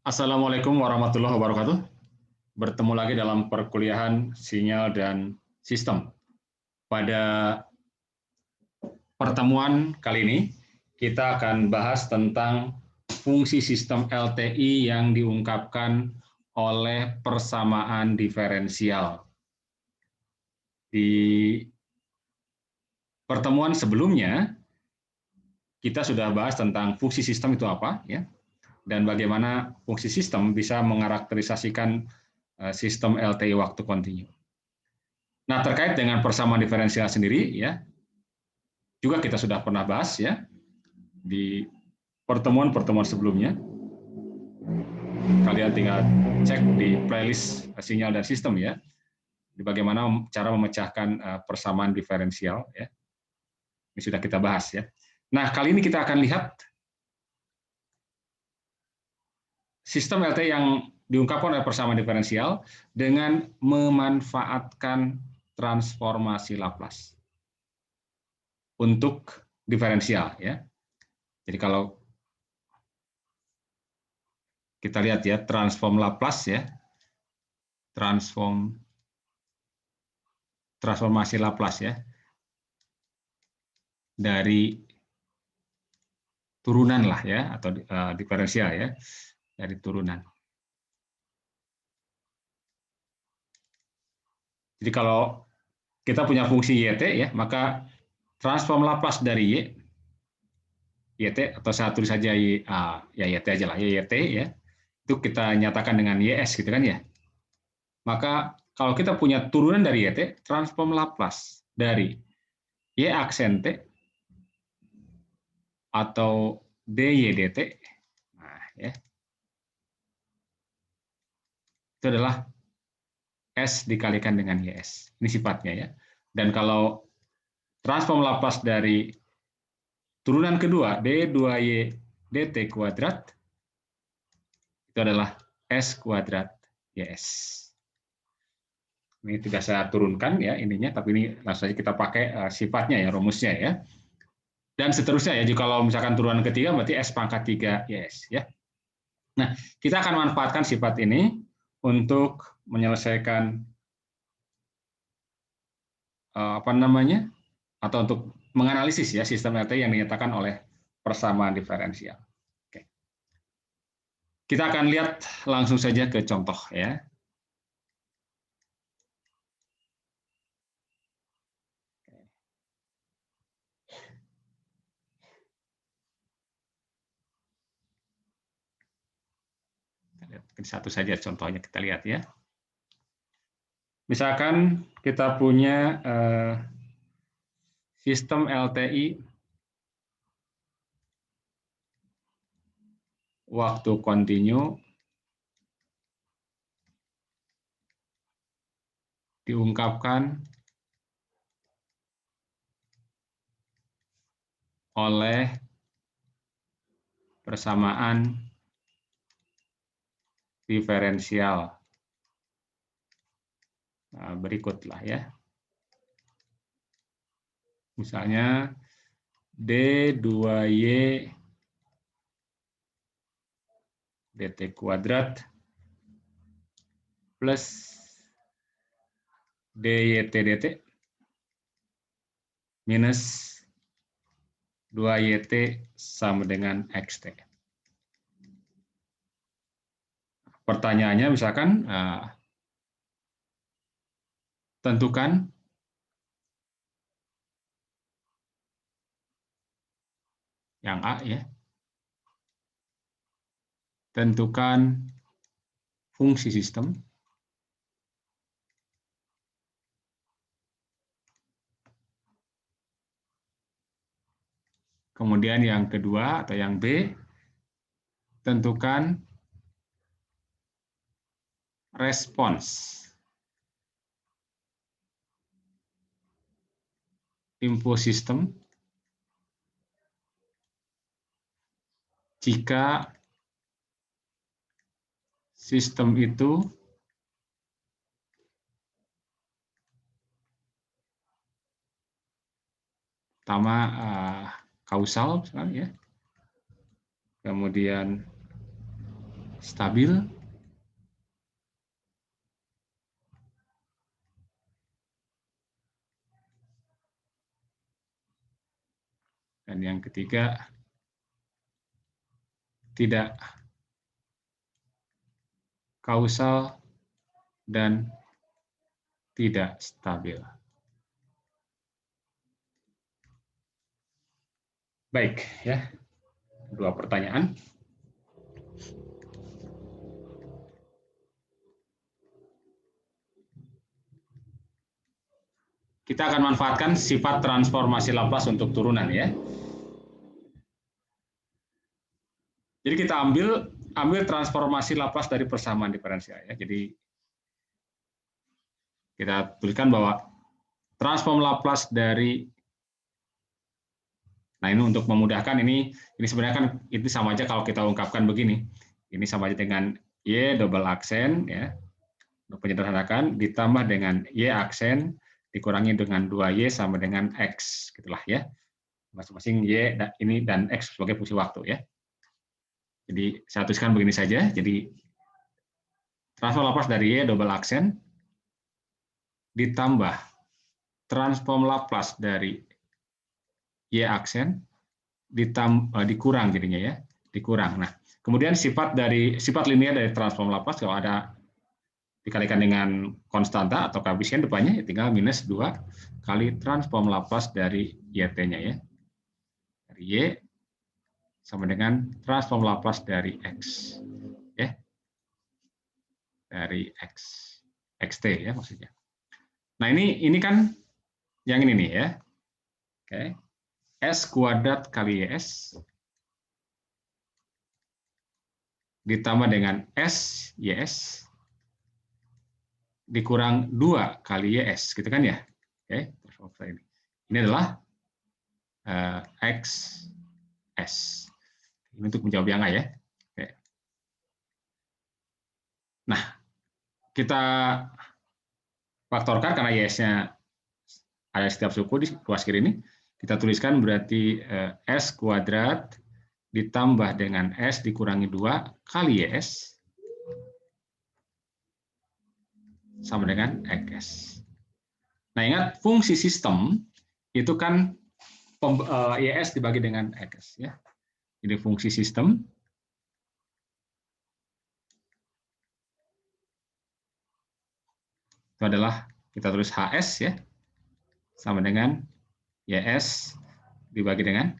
Assalamualaikum warahmatullahi wabarakatuh. Bertemu lagi dalam perkuliahan sinyal dan sistem. Pada pertemuan kali ini, kita akan bahas tentang fungsi sistem LTI yang diungkapkan oleh persamaan diferensial. Di pertemuan sebelumnya, kita sudah bahas tentang fungsi sistem itu apa, ya, dan bagaimana fungsi sistem bisa mengarakterisasikan sistem LTI waktu kontinu. Nah, terkait dengan persamaan diferensial sendiri, ya, juga kita sudah pernah bahas ya di pertemuan-pertemuan sebelumnya. Kalian tinggal cek di playlist sinyal dan sistem ya, di bagaimana cara memecahkan persamaan diferensial ya. Ini sudah kita bahas ya. Nah, kali ini kita akan lihat sistem LT yang diungkapkan oleh persamaan diferensial dengan memanfaatkan transformasi Laplace untuk diferensial ya. Jadi kalau kita lihat ya, transform Laplace ya, transformasi Laplace ya, dari turunan lah ya, atau diferensial ya, dari turunan. Jadi kalau kita punya fungsi YT ya, maka transform Laplace dari YT atau saya tulis saja ya YT aja lah, YT ya, itu kita nyatakan dengan YS gitu kan ya. Maka kalau kita punya turunan dari YT, transform Laplace dari Y aksen T atau DY/dt, nah ya, itu adalah S dikalikan dengan YS. Ini sifatnya ya. Dan kalau transform Laplace dari turunan kedua, D2Y dt kuadrat, itu adalah S kuadrat YS. Ini tidak saya turunkan ya ininya, tapi ini langsung saja kita pakai sifatnya ya, rumusnya ya. Dan seterusnya ya, jika kalau misalkan turunan ketiga berarti S pangkat 3 YS ya. Nah, kita akan manfaatkan sifat ini untuk menyelesaikan apa namanya, atau untuk menganalisis ya sistem LTI yang dinyatakan oleh persamaan diferensial. Oke. Kita akan lihat langsung saja ke contoh ya. Satu saja contohnya kita lihat ya. Misalkan kita punya sistem LTI waktu kontinu diungkapkan oleh persamaan diferensial berikutlah ya. Misalnya D2Y dt kuadrat plus dyt dt minus 2yt sama dengan xt. Pertanyaannya misalkan tentukan yang A ya. Tentukan fungsi sistem. Kemudian yang kedua atau yang B, tentukan respons impuls sistem jika sistem itu pertama kausal misalnya ya. Kemudian stabil, dan yang ketiga tidak kausal dan tidak stabil. Baik, ya. Dua pertanyaan. Kita akan manfaatkan sifat transformasi Laplace untuk turunan, ya. Jadi kita ambil transformasi Laplace dari persamaan diferensial, ya. Jadi kita tuliskan bahwa transform Laplace dari, nah ini untuk memudahkan, ini sebenarnya kan itu sama aja kalau kita ungkapkan begini. Ini sama aja dengan Y double aksen, ya. Untuk menyederhanakan, ditambah dengan Y aksen, dikurangi dengan 2Y sama dengan X, gitulah, ya. Masing-masing Y ini dan X sebagai fungsi waktu, ya. Jadi saya tuliskan begini saja. Jadi transform Laplace dari Y double aksen ditambah transform Laplace dari Y aksen dikurang jadinya, ya, dikurang. Nah, kemudian sifat linear dari transform Laplace kalau ada dikalikan dengan konstanta atau koefisien depannya, ya tinggal minus 2 kali transform Laplace dari YT-nya, ya. Dari Y sama dengan transform Laplace dari X, ya. Dari X, XT, ya maksudnya. Nah, ini kan yang ini nih, ya. Oke. S kuadrat kali YS ditambah dengan S YS dikurang 2 kali YS, gitu kan, ya. Oke, ini adalah XS. Ini untuk menjawab yang A, ya. Oke. Nah, kita faktorkan karena YS-nya ada setiap suku di ruas kiri ini. Kita tuliskan berarti S kuadrat ditambah dengan S dikurangi 2 kali YS sama dengan XS. Nah, ingat fungsi sistem itu kan YS dibagi dengan XS, ya. Jadi fungsi sistem itu adalah kita tulis HS, ya, sama dengan YS dibagi dengan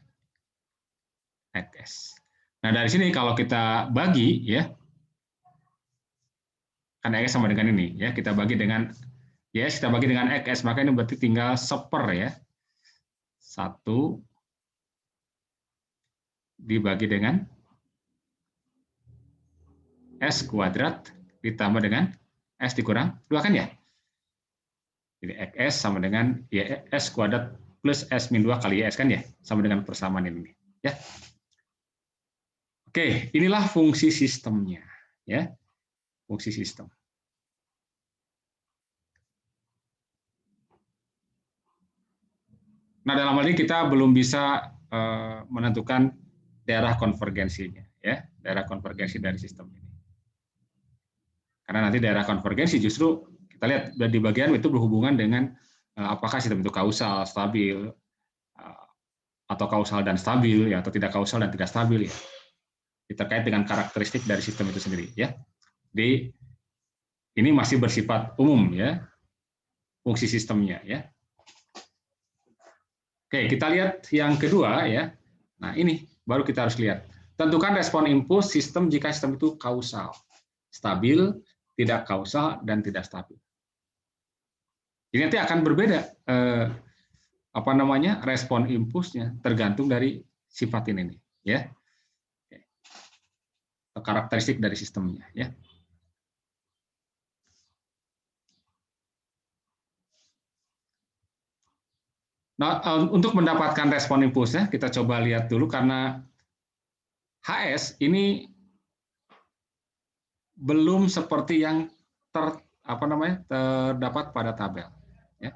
XS. Nah, dari sini kalau kita bagi, ya, kan X sama dengan ini, ya, kita bagi dengan YS, kita bagi dengan XS, maka ini berarti tinggal seper, ya. 1 dibagi dengan S kuadrat ditambah dengan S dikurang 2, kan, ya. Jadi XS sama dengan YS kuadrat plus S min 2 kali YS, kan, ya. Sama dengan persamaan ini, ya. Oke, inilah fungsi sistemnya, ya. Fungsi sistem. Nah, dalam hal ini kita belum bisa menentukan daerah konvergensinya, ya, daerah konvergensi dari sistem ini. Karena nanti daerah konvergensi justru kita lihat di bagian itu berhubungan dengan apakah sistem itu kausal, stabil, atau kausal dan stabil, ya, atau tidak kausal dan tidak stabil, ya. Terkait dengan karakteristik dari sistem itu sendiri, ya. Jadi ini masih bersifat umum, ya, fungsi sistemnya, ya. Oke, kita lihat yang kedua, ya. Nah, ini baru kita harus lihat. Tentukan respon impuls sistem jika sistem itu kausal, stabil, tidak kausal, dan tidak stabil. Ini nanti akan berbeda respon impulsnya tergantung dari sifat ini nih, ya. Karakteristik dari sistemnya, ya. Nah, untuk mendapatkan respon impulsnya, kita coba lihat dulu karena HS ini belum seperti yang terdapat pada tabel, ya.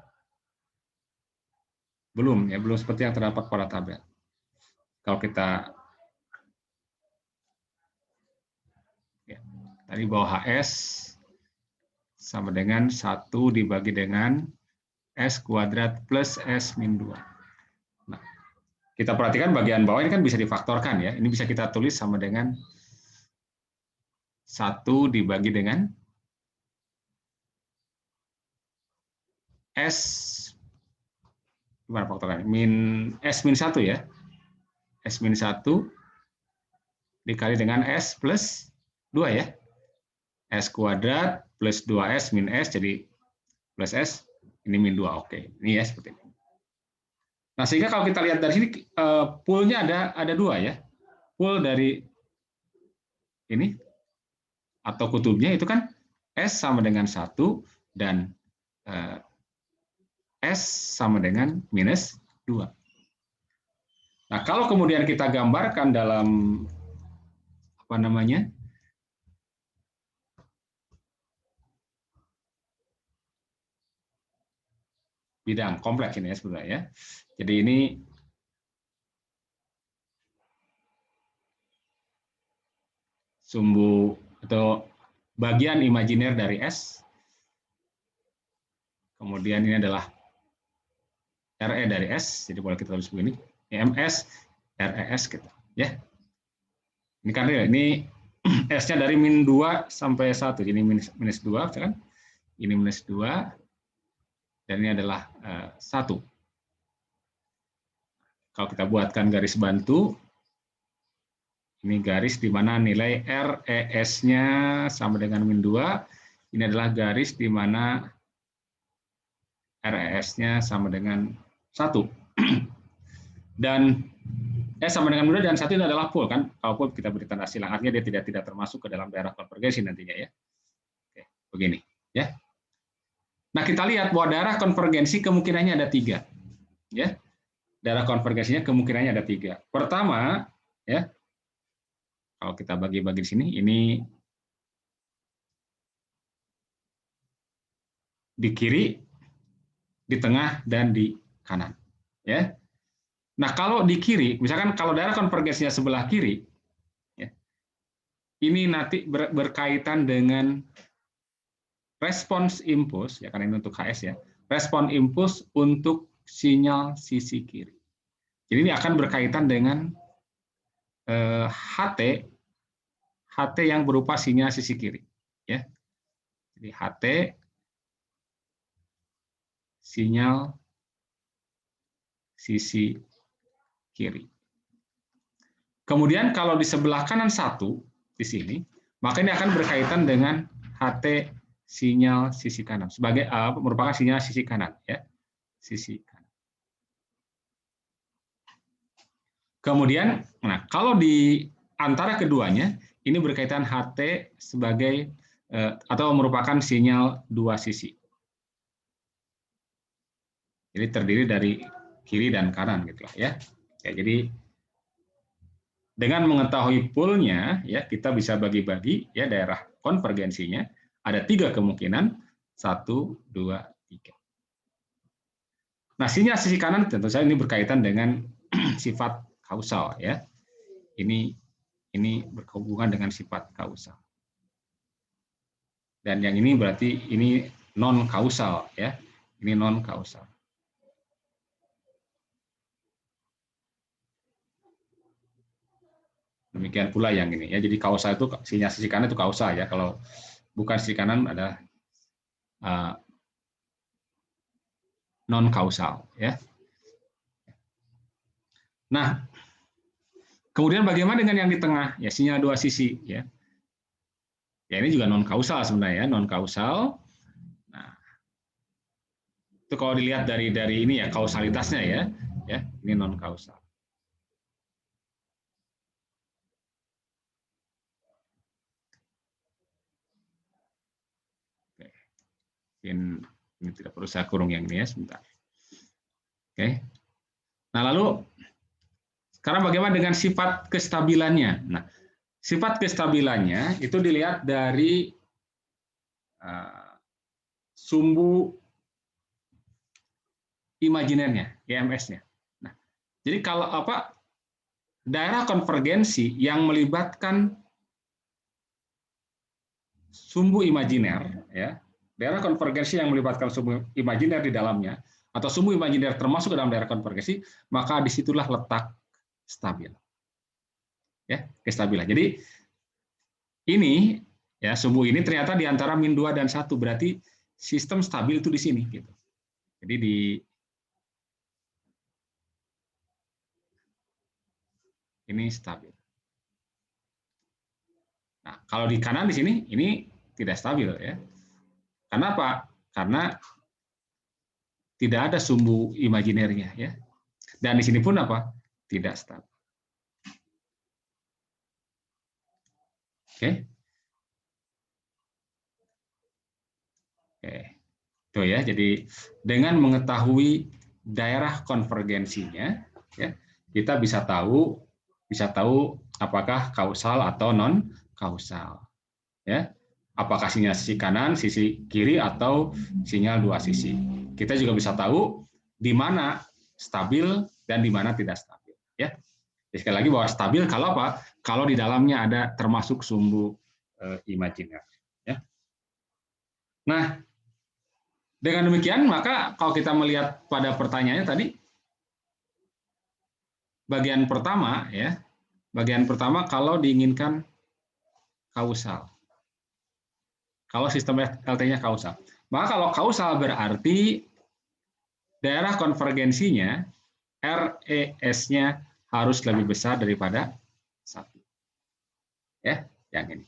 Belum seperti yang terdapat pada tabel. Kalau kita Tadi bawah HS sama dengan 1 dibagi dengan S kuadrat plus S min 2. Nah, kita perhatikan bagian bawah ini kan bisa difaktorkan ya. Ini bisa kita tulis sama dengan 1 dibagi dengan S, gimana faktorkan? S min 1 ya. S min 1 dikali dengan S plus 2 ya. S kuadrat plus 2S min S, jadi plus S, ini min 2. Oke, ini ya seperti ini. Nah, sehingga kalau kita lihat dari sini, poolnya ada 2 ya. Pool dari ini, atau kutubnya itu kan S sama dengan 1, dan S sama dengan minus 2. Nah, kalau kemudian kita gambarkan dalam, apa namanya, bidang kompleks ini ya sebenarnya. Jadi ini sumbu atau bagian imajiner dari S. Kemudian ini adalah RE dari S, jadi boleh kita tulis begini, MS, RES gitu ya. Ini kan ini S-nya dari min 2 sampai 1, jadi minus 2 kan. Ini minus 2 dan ini adalah 1. Kalau kita buatkan garis bantu, ini garis di mana nilai RES-nya sama dengan min 2. Ini adalah garis di mana RES-nya sama dengan 1. Dan sama dengan min 2 dan 1 itu adalah pool kan. Kalau pool kita beri tanda silang, artinya dia tidak termasuk ke dalam daerah konvergensi nantinya ya. Oke, begini ya. Nah, kita lihat bahwa daerah konvergensi kemungkinannya ada 3. Ya. Daerah konvergensinya kemungkinannya ada 3. Pertama, ya, kalau kita bagi-bagi di sini, ini di kiri, di tengah, dan di kanan. Ya. Nah, kalau di kiri, misalkan kalau daerah konvergensinya sebelah kiri, ya, ini nanti berkaitan dengan respons impuls, ya, karena ini untuk HS ya, respon impuls untuk sinyal sisi kiri. Jadi ini akan berkaitan dengan HT yang berupa sinyal sisi kiri, ya. Jadi HT sinyal sisi kiri. Kemudian kalau di sebelah kanan 1 di sini, maka ini akan berkaitan dengan HT sinyal sisi kanan sebagai merupakan sinyal sisi kanan, ya, sisi kanan. Kemudian, nah kalau di antara keduanya ini berkaitan HT sebagai atau merupakan sinyal 2 sisi. Jadi terdiri dari kiri dan kanan gitu ya. Ya, jadi dengan mengetahui poolnya ya kita bisa bagi-bagi ya daerah konvergensinya ada 3 kemungkinan 1, 2, 3. Nah, sinyal sisi kanan tentu saja ini berkaitan dengan sifat kausal ya. Ini berhubungan dengan sifat kausal. Dan yang ini berarti ini non kausal ya. Ini non kausal. Demikian pula yang ini ya. Jadi kausal itu sinyal sisi kanan itu kausal ya. Kalau bukan sisi kanan ada non kausal ya. Nah, kemudian bagaimana dengan yang di tengah? Ya, sinyal 2 sisi ya. Ya, ini juga non kausal sebenarnya, non kausal. Nah, itu kalau dilihat dari ini ya kausalitasnya ya. Ya, ini non kausal. Oke. Ini tidak perlu saya kurung yang ini ya sebentar. Oke. Nah, lalu sekarang bagaimana dengan sifat kestabilannya? Nah, sifat kestabilannya itu dilihat dari sumbu imajinernya, EMS-nya. Nah, jadi kalau daerah konvergensi yang melibatkan sumbu imajiner, ya, daerah konvergensi yang melibatkan sumbu imajiner di dalamnya, atau sumbu imajiner termasuk dalam daerah konvergensi, maka disitulah letak stabil. Ya, kestabilan. Jadi ini, ya, sumbu ini ternyata di antara -2 dan 1, berarti sistem stabil itu di sini. Gitu. Jadi ini stabil. Nah, kalau di kanan di sini, ini tidak stabil, ya. Kenapa? Karena tidak ada sumbu imajinernya, ya. Dan di sini pun apa? Tidak stabil. Oke. Oke. Tuh ya, jadi dengan mengetahui daerah konvergensinya, ya, kita bisa tahu apakah kausal atau non kausal, ya. Apakah sinyal sisi kanan, sisi kiri, atau sinyal dua sisi. Kita juga bisa tahu di mana stabil dan di mana tidak stabil, ya. Jadi sekali lagi bahwa stabil kalau apa? Kalau di dalamnya ada termasuk sumbu imajiner, ya. Nah, dengan demikian maka kalau kita melihat pada pertanyaannya tadi, bagian pertama, ya, bagian pertama kalau diinginkan kausal. Kalau sistem LT-nya kausal. Maka kalau kausal berarti daerah konvergensinya RES-nya harus lebih besar daripada 1. Ya, yang ini.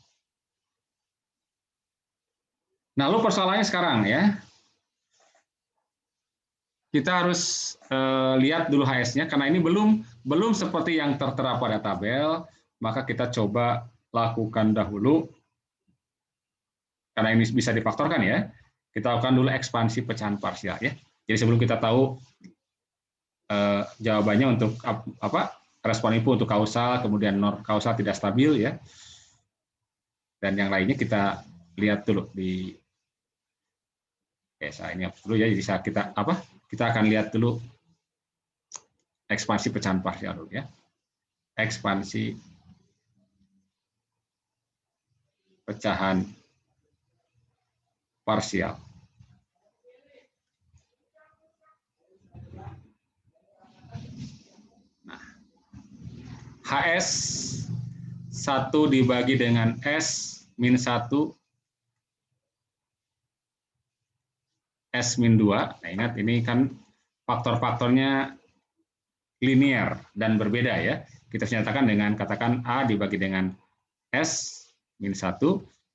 Nah, lalu persoalannya sekarang, ya. Kita harus lihat dulu HS-nya karena ini belum seperti yang tertera pada tabel, maka kita coba lakukan dahulu. Karena ini bisa difaktorkan, ya, kita lakukan dulu ekspansi pecahan parsial, ya. Jadi sebelum kita tahu jawabannya untuk apa, respon input untuk kausal, kemudian non kausal tidak stabil, ya, dan yang lainnya kita lihat dulu di ini dulu, ya. Jadi kita akan lihat dulu ekspansi pecahan parsial dulu, ya. Ekspansi pecahan parsial. Nah, HS 1 dibagi dengan S min 1, S min 2. Nah, ingat ini kan faktor-faktornya linear dan berbeda, ya. Kita nyatakan dengan katakan A dibagi dengan S min 1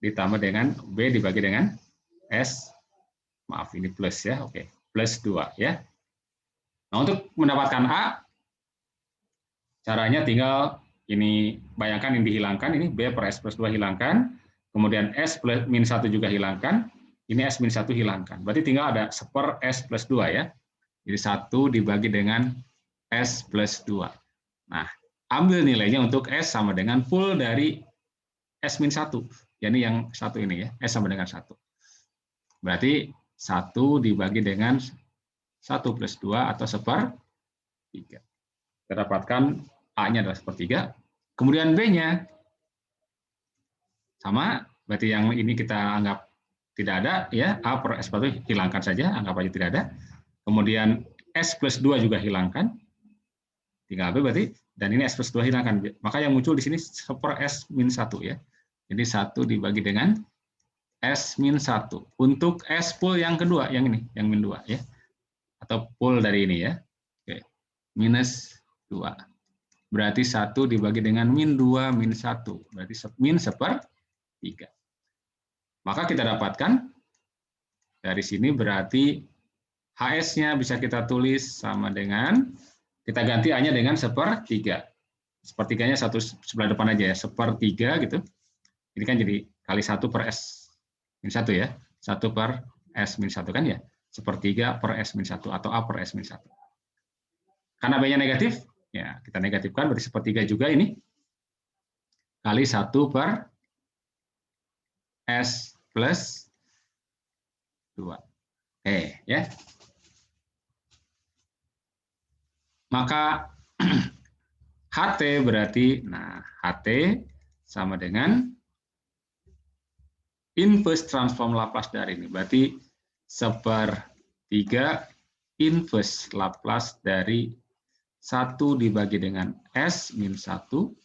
ditambah dengan B dibagi dengan S, maaf ini plus, ya, oke, plus 2, ya. Nah, untuk mendapatkan A, caranya tinggal ini, bayangkan ini dihilangkan, ini B per S plus 2 hilangkan, kemudian S plus min 1 juga hilangkan, ini S min 1 hilangkan. Berarti tinggal ada seper S plus 2, ya. Jadi 1 dibagi dengan S plus 2. Nah, ambil nilainya untuk S sama dengan full dari S min 1. Jadi yang satu ini, ya, S sama dengan 1. Berarti 1 dibagi dengan 1 plus 2 atau sepertiga. Kita dapatkan A-nya adalah sepertiga. Kemudian B-nya sama, berarti yang ini kita anggap tidak ada, ya. A per S plus 2 hilangkan saja, anggap aja tidak ada. Kemudian S plus 2 juga hilangkan. Tinggal B berarti, dan ini S plus 2 hilangkan. Maka yang muncul di sini seper S min 1, ya. Jadi 1 dibagi dengan S min 1. Untuk S full yang kedua, yang ini, yang min 2, ya. Atau full dari ini, ya. Oke. Minus 2. Berarti 1 dibagi dengan min 2 min 1. Berarti min sepertiga. Maka kita dapatkan dari sini berarti HS-nya bisa kita tulis sama dengan, kita ganti A-nya dengan sepertiga. Sepertiganya satu sebelah depan aja, ya, sepertiga gitu. Ini kan jadi kali 1 per S min 1, ya. 1 per S min 1 kan, ya. Sepertiga per S min 1 atau A per S min 1. Karena B-nya negatif, ya kita negatifkan, berarti sepertiga juga ini. Kali 1 per S plus 2. Oke, ya. Maka HT berarti, nah, HT sama dengan inverse transform Laplace dari ini. Berarti 1/3 inverse Laplace dari 1 dibagi dengan S min 1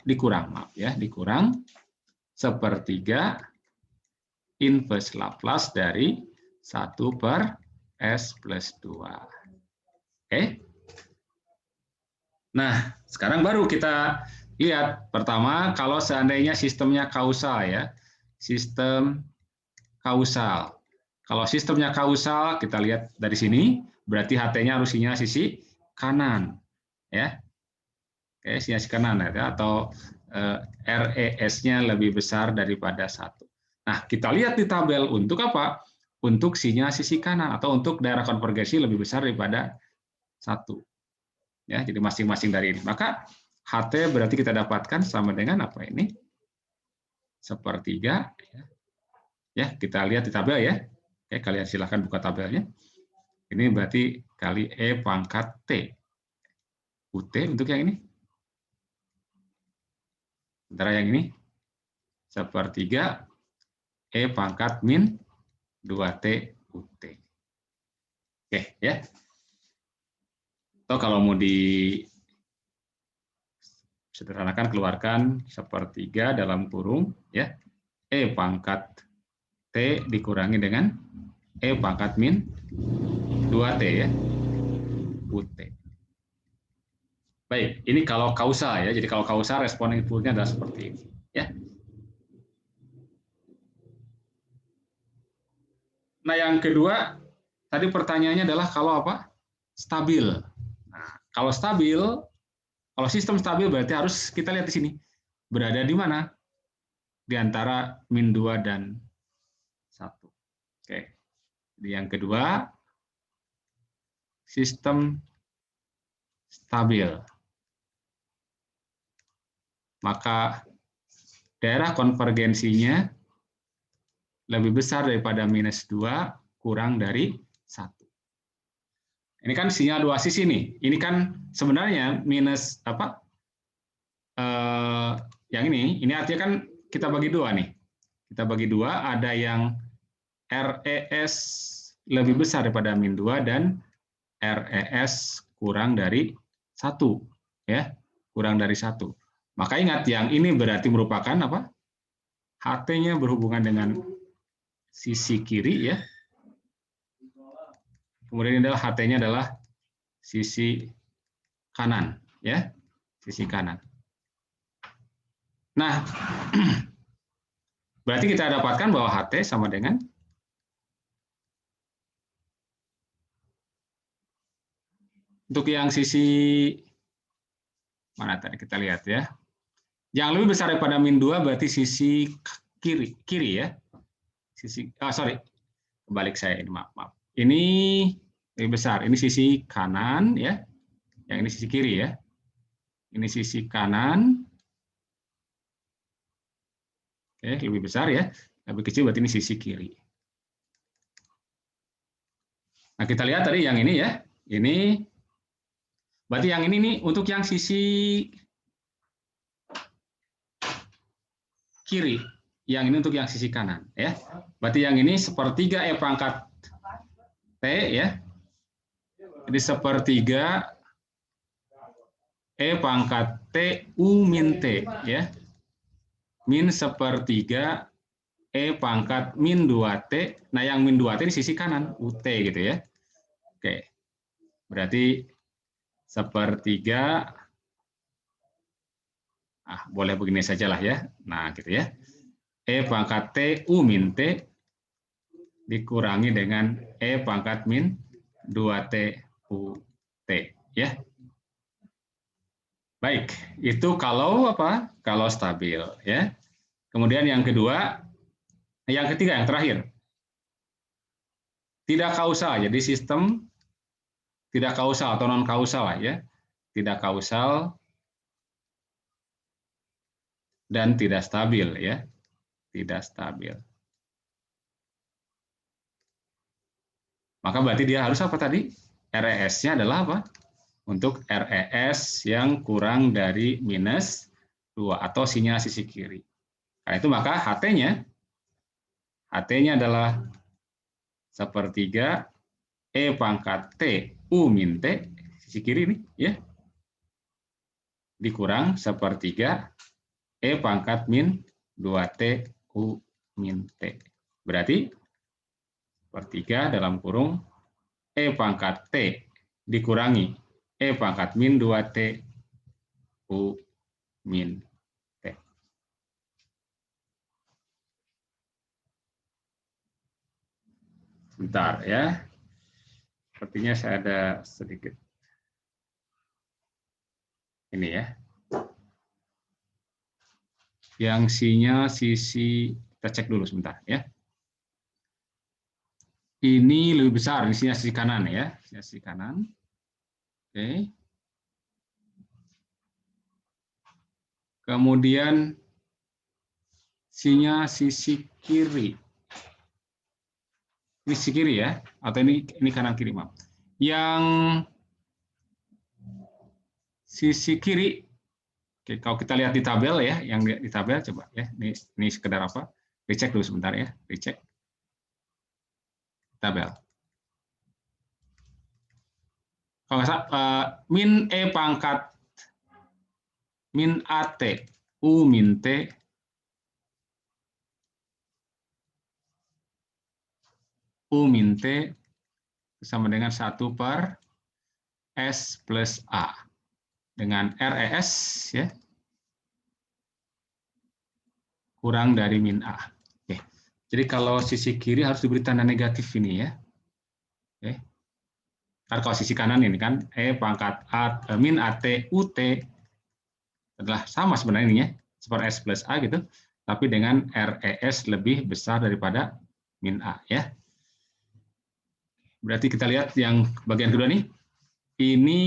dikurang, maaf ya, dikurang 1/3 inverse Laplace dari 1/S plus 2. Oke. Nah, sekarang baru kita lihat. Pertama, kalau seandainya sistemnya kausal ya. Sistem kausal. Kalau sistemnya kausal, kita lihat dari sini, berarti HT-nya harus sinyal sisi kanan. Ya. Oke, sinyal sisi kanan ya, atau RES-nya lebih besar daripada 1. Nah, kita lihat di tabel untuk apa? Untuk sinyal sisi kanan atau untuk daerah konvergensi lebih besar daripada 1. Ya, jadi masing-masing dari ini. Maka HT berarti kita dapatkan sama dengan apa ini? 1/3. Ya, kita lihat di tabel ya. Oke, kalian silakan buka tabelnya. Ini berarti kali E pangkat T. UT untuk yang ini. Sementara yang ini 1/3 E pangkat min 2T UT. Oke, ya. Atau kalau mau disederhanakan, keluarkan 1/3 dalam kurung, ya, E pangkat T dikurangi dengan E pangkat min 2T, ya, UT. Baik, ini kalau kausal ya. Jadi kalau kausal respon inputnya adalah seperti ini, ya. Nah, yang kedua tadi pertanyaannya adalah kalau apa? Stabil. Nah, kalau stabil, kalau sistem stabil berarti harus kita lihat di sini. Berada di mana? Di antara min 2 dan 1. Oke. Jadi yang kedua, sistem stabil. Maka daerah konvergensinya lebih besar daripada minus 2 kurang dari 1. Ini kan sinyal dua sisi nih. Ini kan sebenarnya minus apa? Yang ini artinya kan kita bagi dua nih. Kita bagi dua, ada yang RES lebih besar daripada min 2 dan RES kurang dari 1. Ya, kurang dari 1. Maka ingat, yang ini berarti merupakan apa? HT-nya berhubungan dengan sisi kiri ya. Kemudian ini adalah HT-nya adalah sisi kanan ya, sisi kanan. Nah, berarti kita dapatkan bahwa HT sama dengan untuk yang sisi mana tadi kita lihat ya. Yang lebih besar daripada min 2 berarti sisi kiri ya. Sisi sorry. Kebalik saya ini, maaf. Ini lebih besar, ini sisi kanan ya. Yang ini sisi kiri ya. Ini sisi kanan. Oke, lebih besar ya. Lebih kecil berarti ini sisi kiri. Nah, kita lihat tadi yang ini ya. Ini berarti yang ini nih untuk yang sisi kiri. Yang ini untuk yang sisi kanan ya. Berarti yang ini 1/3 E pangkat T ya. Jadi 1/3 E pangkat T U min T ya. Min 1/3 E pangkat min 2T. Nah, yang min 2T ini sisi kanan, UT gitu ya. Oke. Berarti 1/3, boleh begini saja lah ya. Nah, gitu ya. E pangkat T U min T dikurangi dengan E pangkat min 2T U T ya. Baik, itu kalau apa? Kalau stabil ya. Kemudian yang kedua, yang ketiga, yang terakhir. Tidak kausal, jadi sistem tidak kausal atau non kausal ya. Tidak kausal dan tidak stabil ya. Tidak stabil. Maka berarti dia harus apa tadi? RES-nya adalah apa? Untuk RES yang kurang dari minus 2 atau sinyal sisi kiri. Karena itu maka HT-nya adalah sepertiga E pangkat T U min T, sisi kiri ini, ya, dikurang sepertiga E pangkat min 2T U min T. Berarti sepertiga dalam kurung E pangkat T dikurangi E pangkat min 2T U min T. Sebentar ya. Sepertinya saya ada sedikit ini ya. Yang C-nya sisi, kita cek dulu sebentar ya. Ini lebih besar, isinya sisi kanan ya, sisi kanan. Oke. Kemudian C-nya sisi kiri. Ini sisi kiri ya, atau ini kanan kiri, maaf. Yang sisi kiri, oke, kalau kita lihat di tabel ya, yang di tabel coba ya, ini sekedar apa? Dicek dulu sebentar ya, dicek tabel. Kalau nggak salah, min E pangkat min AT U min T U min T sama dengan 1 per S plus A dengan RES ya, kurang dari min A. Oke. Jadi kalau sisi kiri harus diberi tanda negatif ini ya. Oke. Karena kalau sisi kanan ini kan E pangkat A, min AT UT adalah sama sebenarnya ini ya, per S plus A gitu, tapi dengan RES lebih besar daripada min A ya. Berarti kita lihat yang bagian kedua nih, ini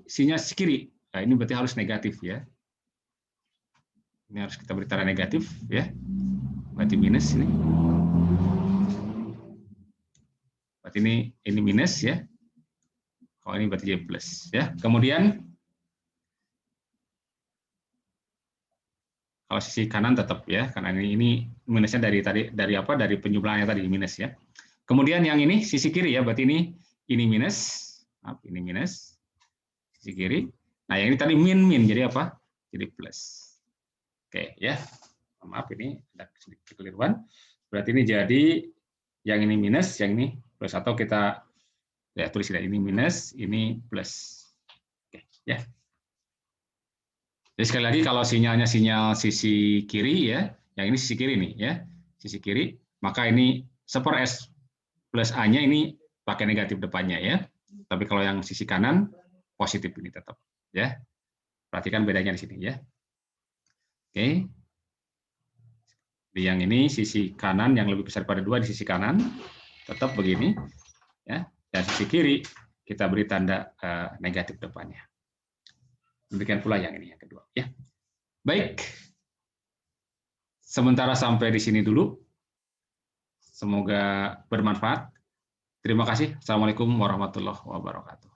sinya sisi kiri. Nah, ini berarti harus negatif ya. Ini harus kita beri tanda negatif ya. Berarti minus ini. Berarti ini minus ya. Kalau ini berarti jadi plus ya. Kemudian kalau sisi kanan tetap ya, karena ini minusnya dari apa? Dari penjumlahannya tadi minus ya. Kemudian yang ini sisi kiri ya, berarti ini minus, maaf, ini minus sisi kiri. Nah, yang ini tadi min, jadi apa? Jadi plus. Oke ya, maaf ini ada sedikit kekeliruan. Berarti ini jadi yang ini minus, yang ini plus, atau kita ya tulis ini minus, ini plus. Oke ya. Jadi sekali lagi kalau sinyalnya sinyal sisi kiri ya, yang ini sisi kiri nih ya, sisi kiri, maka ini seper S plus A-nya ini pakai negatif depannya ya. Tapi kalau yang sisi kanan positif ini tetap ya. Perhatikan bedanya di sini ya. Oke. Di yang ini sisi kanan yang lebih besar pada 2 di sisi kanan tetap begini ya. Dan sisi kiri kita beri tanda negatif depannya. Demikian pula yang ini yang kedua ya. Baik. Sementara sampai di sini dulu. Semoga bermanfaat. Terima kasih. Assalamualaikum warahmatullahi wabarakatuh.